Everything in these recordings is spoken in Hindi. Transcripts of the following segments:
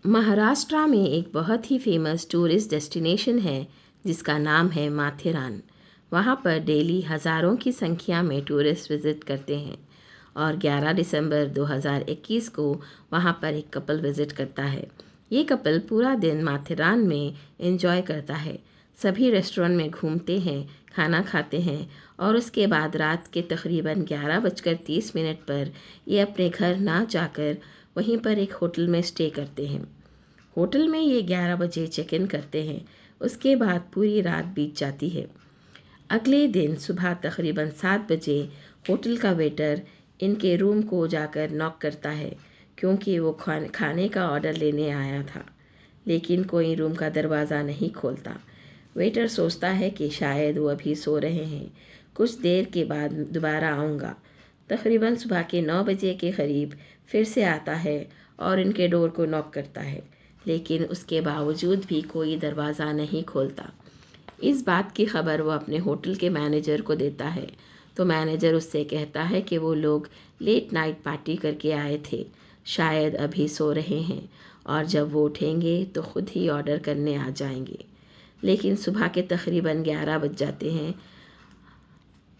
महाराष्ट्र में एक बहुत ही फेमस टूरिस्ट डेस्टिनेशन है जिसका नाम है माथेरान। वहाँ पर डेली हज़ारों की संख्या में टूरिस्ट विज़िट करते हैं और 11 दिसंबर 2021 को वहाँ पर एक कपल विज़िट करता है। ये कपल पूरा दिन माथेरान में एंजॉय करता है। सभी रेस्टोरेंट में घूमते हैं, खाना खाते हैं और उसके बाद रात के तकरीबन 11:30 पर ये अपने घर ना जाकर वहीं पर एक होटल में स्टे करते हैं। होटल में ये 11 बजे चेक इन करते हैं। उसके बाद पूरी रात बीत जाती है। अगले दिन सुबह तकरीबन 7 बजे होटल का वेटर इनके रूम को जाकर नॉक करता है क्योंकि वो खाने का ऑर्डर लेने आया था, लेकिन कोई रूम का दरवाज़ा नहीं खोलता। वेटर सोचता है कि शायद वो अभी सो रहे हैं, कुछ देर के बाद दोबारा आऊँगा। तकरीबन सुबह के 9 बजे के करीब फिर से आता है और इनके डोर को नॉक करता है, लेकिन उसके बावजूद भी कोई दरवाज़ा नहीं खोलता। इस बात की खबर वो अपने होटल के मैनेजर को देता है, तो मैनेजर उससे कहता है कि वो लोग लेट नाइट पार्टी करके आए थे, शायद अभी सो रहे हैं और जब वो उठेंगे तो ख़ुद ही ऑर्डर करने आ जाएंगे। लेकिन सुबह के तकरीबन 11 बज जाते हैं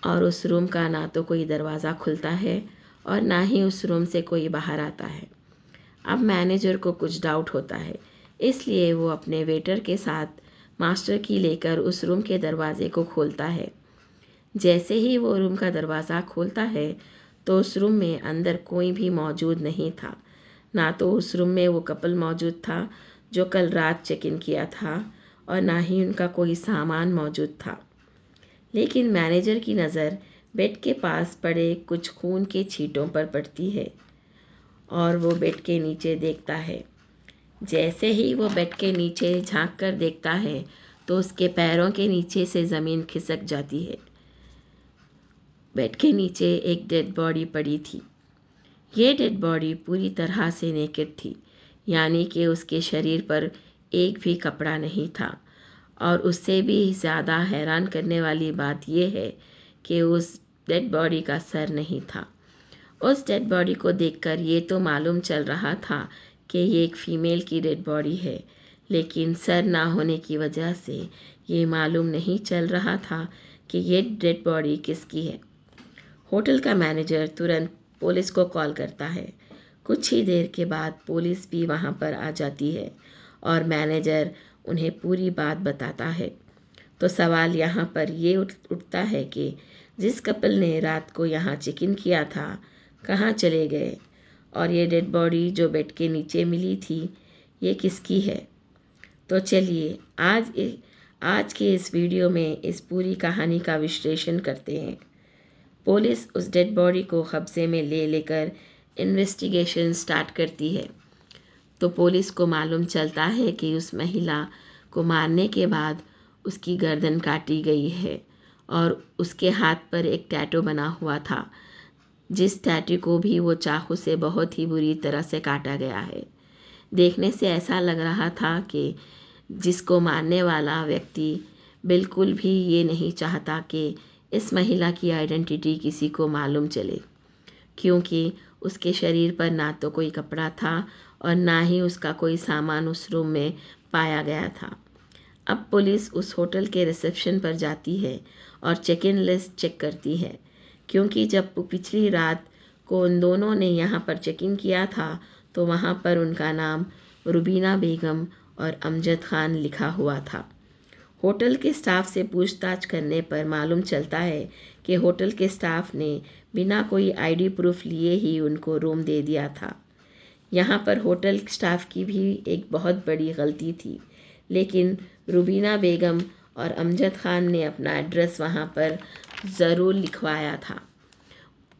और उस रूम का ना तो कोई दरवाज़ा खुलता है और ना ही उस रूम से कोई बाहर आता है। अब मैनेजर को कुछ डाउट होता है, इसलिए वो अपने वेटर के साथ मास्टर की लेकर उस रूम के दरवाजे को खोलता है। जैसे ही वो रूम का दरवाज़ा खोलता है तो उस रूम में अंदर कोई भी मौजूद नहीं था। ना तो उस रूम में वो कपल मौजूद था जो कल रात चेक इन किया था और ना ही उनका कोई सामान मौजूद था। लेकिन मैनेजर की नज़र बेड के पास पड़े कुछ खून के छींटों पर पड़ती है और वो बेड के नीचे देखता है। जैसे ही वो बेड के नीचे झांक कर देखता है तो उसके पैरों के नीचे से ज़मीन खिसक जाती है। बेड के नीचे एक डेड बॉडी पड़ी थी। ये डेड बॉडी पूरी तरह से नेकेड थी, यानी कि उसके शरीर पर एक भी कपड़ा नहीं था। और उससे भी ज़्यादा हैरान करने वाली बात यह है कि उस डेड बॉडी का सर नहीं था। उस डेड बॉडी को देखकर ये तो मालूम चल रहा था कि ये एक फ़ीमेल की डेड बॉडी है, लेकिन सर ना होने की वजह से ये मालूम नहीं चल रहा था कि ये डेड बॉडी किसकी है। होटल का मैनेजर तुरंत पुलिस को कॉल करता है। कुछ ही देर के बाद पुलिस भी वहाँ पर आ जाती है और मैनेजर उन्हें पूरी बात बताता है। तो सवाल यहाँ पर ये उठता है कि जिस कपल ने रात को यहाँ चेक इन किया था कहाँ चले गए और ये डेड बॉडी जो बेड के नीचे मिली थी ये किसकी है। तो चलिए आज के इस वीडियो में इस पूरी कहानी का विश्लेषण करते हैं। पुलिस उस डेड बॉडी को कब्जे में लेकर इन्वेस्टिगेशन स्टार्ट करती है। तो पुलिस को मालूम चलता है कि उस महिला को मारने के बाद उसकी गर्दन काटी गई है और उसके हाथ पर एक टैटू बना हुआ था, जिस टैटू को भी वो चाकू से बहुत ही बुरी तरह से काटा गया है। देखने से ऐसा लग रहा था कि जिसको मारने वाला व्यक्ति बिल्कुल भी ये नहीं चाहता कि इस महिला की आइडेंटिटी किसी को मालूम चले, क्योंकि उसके शरीर पर ना तो कोई कपड़ा था और ना ही उसका कोई सामान उस रूम में पाया गया था। अब पुलिस उस होटल के रिसेप्शन पर जाती है और चेक इन लिस्ट चेक करती है, क्योंकि जब पिछली रात को उन दोनों ने यहाँ पर चेक इन किया था तो वहाँ पर उनका नाम रुबीना बेगम और अमजद खान लिखा हुआ था। होटल के स्टाफ से पूछताछ करने पर मालूम चलता है कि होटल के स्टाफ ने बिना कोई आईडी प्रूफ लिए ही उनको रूम दे दिया था। यहाँ पर होटल स्टाफ की भी एक बहुत बड़ी गलती थी, लेकिन रुबीना बेगम और अमजद खान ने अपना एड्रेस वहाँ पर ज़रूर लिखवाया था।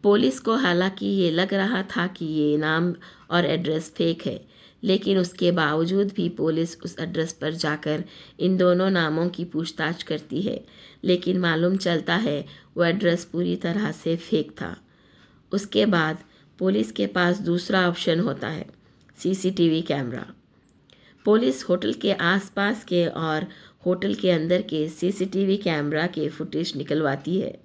पुलिस को हालांकि ये लग रहा था कि ये नाम और एड्रेस फेक है, लेकिन उसके बावजूद भी पुलिस उस एड्रेस पर जाकर इन दोनों नामों की पूछताछ करती है, लेकिन मालूम चलता है वो एड्रेस पूरी तरह से फेक था। उसके बाद पुलिस के पास दूसरा ऑप्शन होता है, सीसीटीवी कैमरा। पुलिस होटल के आसपास के और होटल के अंदर के सीसीटीवी कैमरा के फुटेज निकलवाती है।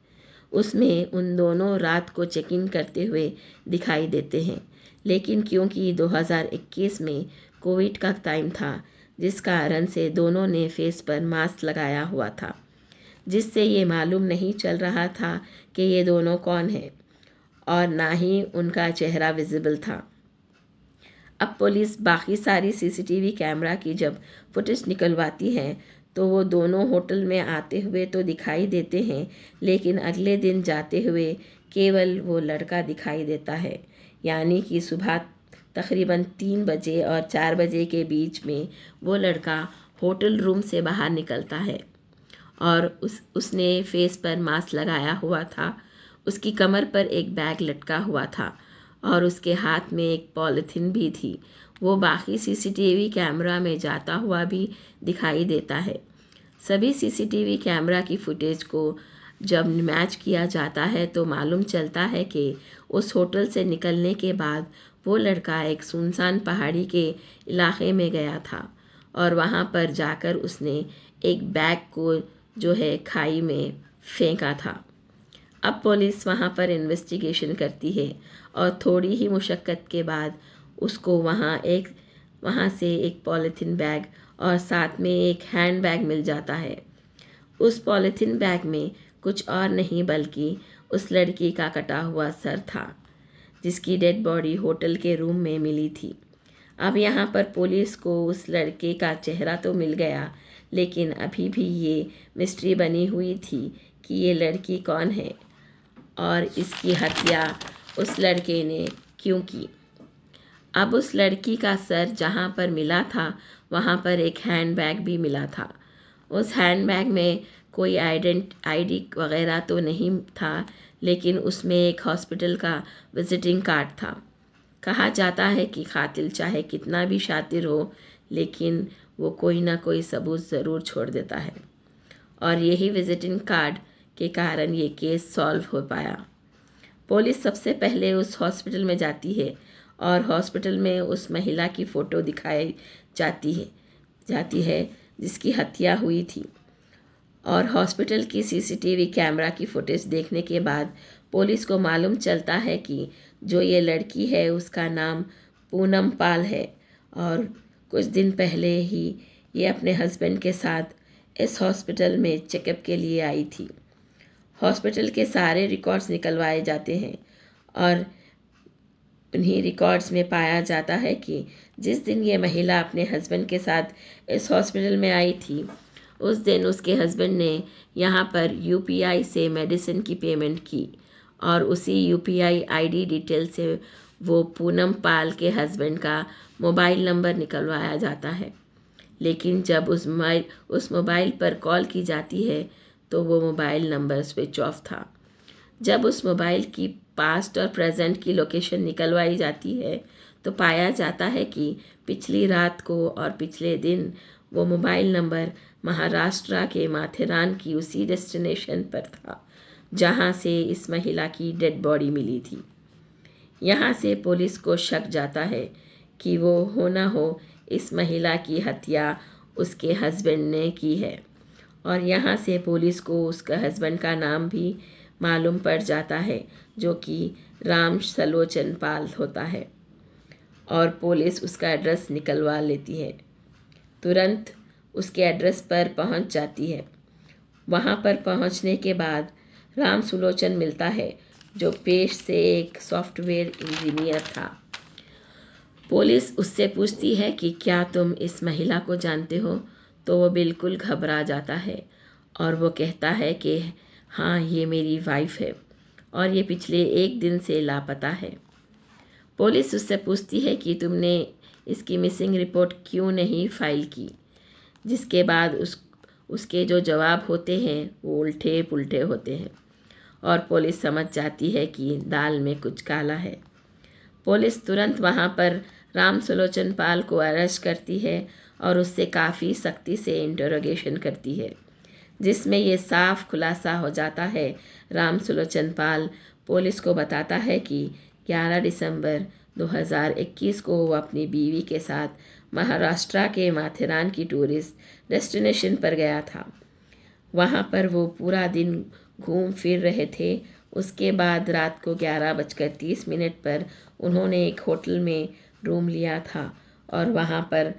उसमें उन दोनों रात को चेक इन करते हुए दिखाई देते हैं, लेकिन क्योंकि 2021 में कोविड का टाइम था, जिस कारण से दोनों ने फेस पर मास्क लगाया हुआ था, जिससे ये मालूम नहीं चल रहा था कि ये दोनों कौन हैं, और ना ही उनका चेहरा विजिबल था। अब पुलिस बाकी सारी सीसीटीवी कैमरा की जब फुटेज निकलवाती है तो वो दोनों होटल में आते हुए तो दिखाई देते हैं, लेकिन अगले दिन जाते हुए केवल वो लड़का दिखाई देता है। यानी कि सुबह तकरीबन 3 बजे और 4 बजे के बीच में वो लड़का होटल रूम से बाहर निकलता है और उसने फेस पर मास्क लगाया हुआ था। उसकी कमर पर एक बैग लटका हुआ था और उसके हाथ में एक पॉलिथीन भी थी। वो बाकी सीसीटीवी कैमरा में जाता हुआ भी दिखाई देता है। सभी सीसीटीवी कैमरा की फुटेज को जब मैच किया जाता है तो मालूम चलता है कि उस होटल से निकलने के बाद वो लड़का एक सुनसान पहाड़ी के इलाके में गया था और वहाँ पर जाकर उसने एक बैग को जो है खाई में फेंका था। अब पुलिस वहाँ पर इन्वेस्टिगेशन करती है और थोड़ी ही मुशक्क़त के बाद उसको वहाँ से एक पॉलीथीन बैग और साथ में एक हैंड बैग मिल जाता है। उस पॉलीथीन बैग में कुछ और नहीं बल्कि उस लड़की का कटा हुआ सर था, जिसकी डेड बॉडी होटल के रूम में मिली थी। अब यहाँ पर पुलिस को उस लड़के का चेहरा तो मिल गया, लेकिन अभी भी ये मिस्ट्री बनी हुई थी कि ये लड़की कौन है और इसकी हत्या उस लड़के ने क्यों की। अब उस लड़की का सर जहाँ पर मिला था वहाँ पर एक हैंडबैग भी मिला था। उस हैंडबैग में कोई आईडी वगैरह तो नहीं था, लेकिन उसमें एक हॉस्पिटल का विजिटिंग कार्ड था। कहा जाता है कि कातिल चाहे कितना भी शातिर हो, लेकिन वो कोई ना कोई सबूत ज़रूर छोड़ देता है, और यही विजिटिंग कार्ड के कारण ये केस सॉल्व हो पाया। पुलिस सबसे पहले उस हॉस्पिटल में जाती है और हॉस्पिटल में उस महिला की फ़ोटो दिखाई जाती है जिसकी हत्या हुई थी, और हॉस्पिटल की सीसीटीवी कैमरा की फुटेज देखने के बाद पुलिस को मालूम चलता है कि जो ये लड़की है उसका नाम पूनम पाल है और कुछ दिन पहले ही ये अपने हस्बैंड के साथ इस हॉस्पिटल में चेकअप के लिए आई थी। हॉस्पिटल के सारे रिकॉर्ड्स निकलवाए जाते हैं और उन्हीं रिकॉर्ड्स में पाया जाता है कि जिस दिन ये महिला अपने हस्बैंड के साथ इस हॉस्पिटल में आई थी, उस दिन उसके हस्बैंड ने यहाँ पर यूपीआई से मेडिसिन की पेमेंट की और उसी यूपीआई आईडी डिटेल से वो पूनम पाल के हस्बैंड का मोबाइल नंबर निकलवाया जाता है। लेकिन जब उस मोबाइल पर कॉल की जाती है तो वो मोबाइल नंबर स्विच ऑफ था। जब उस मोबाइल की पास्ट और प्रेजेंट की लोकेशन निकलवाई जाती है तो पाया जाता है कि पिछली रात को और पिछले दिन वो मोबाइल नंबर महाराष्ट्र के माथेरान की उसी डेस्टिनेशन पर था जहां से इस महिला की डेड बॉडी मिली थी। यहाँ से पुलिस को शक जाता है कि वो हो ना हो इस महिला की हत्या उसके हस्बैंड ने की है, और यहाँ से पुलिस को उसका हस्बैंड का नाम भी मालूम पड़ जाता है, जो कि राम सलोचन पाल होता है, और पुलिस उसका एड्रेस निकलवा लेती है। तुरंत उसके एड्रेस पर पहुंच जाती है। वहां पर पहुंचने के बाद राम सुलोचन मिलता है, जो पेश से एक सॉफ्टवेयर इंजीनियर था। पुलिस उससे पूछती है कि क्या तुम इस महिला को जानते हो, तो वो बिल्कुल घबरा जाता है और वो कहता है कि हाँ, ये मेरी वाइफ है और ये पिछले 1 दिन से लापता है। पुलिस उससे पूछती है कि तुमने इसकी मिसिंग रिपोर्ट क्यों नहीं फाइल की, जिसके बाद उसके जो जवाब होते हैं वो उल्टे पुल्टे होते हैं और पुलिस समझ जाती है कि दाल में कुछ काला है। पुलिस तुरंत वहाँ पर राम सुलोचन पाल को अरेस्ट करती है और उससे काफ़ी सख्ती से इंटरोगेशन करती है, जिसमें ये साफ खुलासा हो जाता है। राम सुलोचन पाल पुलिस को बताता है कि 11 दिसंबर 2021 को वो अपनी बीवी के साथ महाराष्ट्र के माथेरान की टूरिस्ट डेस्टिनेशन पर गया था। वहाँ पर वो पूरा दिन घूम फिर रहे थे। उसके बाद रात को 11:30 पर उन्होंने एक होटल में रूम लिया था और वहाँ पर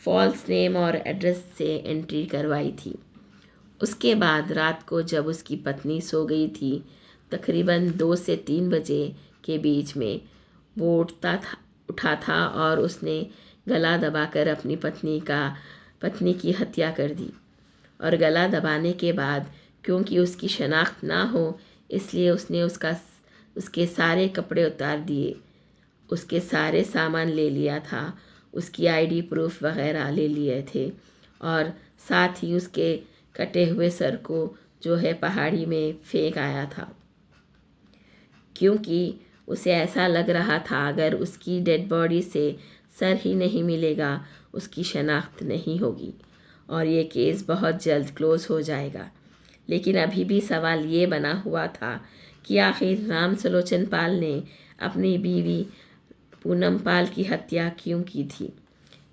फॉल्स नेम और एड्रेस से एंट्री करवाई थी। उसके बाद रात को जब उसकी पत्नी सो गई थी, तकरीबन 2 से 3 बजे के बीच में वो उठा था और उसने गला दबाकर अपनी पत्नी की हत्या कर दी। और गला दबाने के बाद क्योंकि उसकी शनाख्त ना हो इसलिए उसने उसके सारे कपड़े उतार दिए, उसके सारे सामान ले लिया था, उसकी आईडी प्रूफ वगैरह ले लिए थे और साथ ही उसके कटे हुए सर को जो है पहाड़ी में फेंक आया था, क्योंकि उसे ऐसा लग रहा था अगर उसकी डेड बॉडी से सर ही नहीं मिलेगा उसकी शनाख्त नहीं होगी और ये केस बहुत जल्द क्लोज़ हो जाएगा। लेकिन अभी भी सवाल ये बना हुआ था कि आखिर राम सुलोचन पाल ने अपनी बीवी पूनम पाल की हत्या क्यों की थी।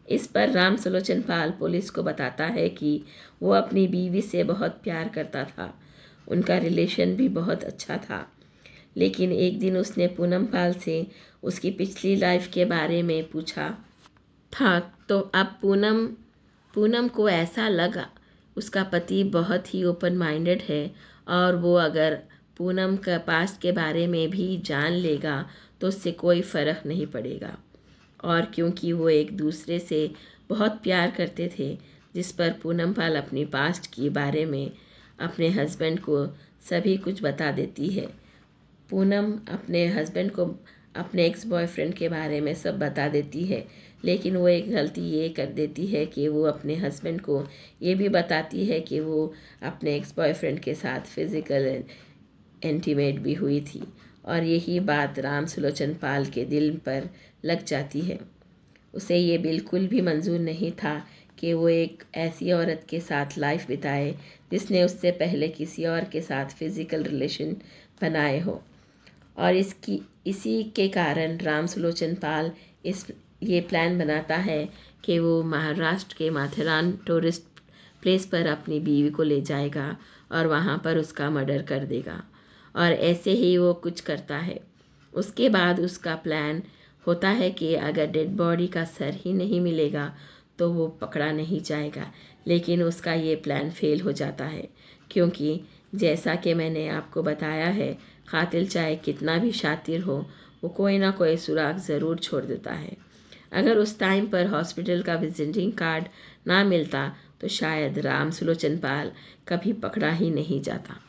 इस पर राम सुलोचन पाल पुलिस को बताता है कि वो अपनी बीवी से बहुत प्यार करता था, उनका रिलेशन भी बहुत अच्छा था। लेकिन एक दिन उसने पूनम पाल से उसकी पिछली लाइफ के बारे में पूछा था, तो अब पूनम को ऐसा लगा उसका पति बहुत ही ओपन माइंडेड है और वो अगर पूनम का पास्ट के बारे में भी जान लेगा तो उससे कोई फ़र्क नहीं पड़ेगा। और क्योंकि वो एक दूसरे से बहुत प्यार करते थे, जिस पर पूनम पाल अपनी पास्ट के बारे में अपने हस्बैंड को सभी कुछ बता देती है। पूनम अपने हस्बैंड को अपने एक्स बॉयफ्रेंड के बारे में सब बता देती है, लेकिन वो एक गलती ये कर देती है कि वो अपने हस्बैंड को ये भी बताती है कि वो अपने एक्स बॉयफ्रेंड के साथ फिज़िकल इंटीमेट भी हुई थी और यही बात राम सुलोचन पाल के दिल पर लग जाती है। उसे ये बिल्कुल भी मंजूर नहीं था कि वो एक ऐसी औरत के साथ लाइफ बिताए जिसने उससे पहले किसी और के साथ फिज़िकल रिलेशन बनाए हो। और इसी के कारण राम सुलोचन पाल ये प्लान बनाता है कि वो महाराष्ट्र के माथेरान टूरिस्ट प्लेस पर अपनी बीवी को ले जाएगा और वहाँ पर उसका मर्डर कर देगा। और ऐसे ही वो कुछ करता है। उसके बाद उसका प्लान होता है कि अगर डेड बॉडी का सर ही नहीं मिलेगा तो वो पकड़ा नहीं जाएगा, लेकिन उसका ये प्लान फेल हो जाता है, क्योंकि जैसा कि मैंने आपको बताया है, कातिल चाहे कितना भी शातिर हो वो कोई ना कोई सुराग ज़रूर छोड़ देता है। अगर उस टाइम पर हॉस्पिटल का विजिटिंग कार्ड ना मिलता तो शायद राम सुलोचन पाल कभी पकड़ा ही नहीं जाता।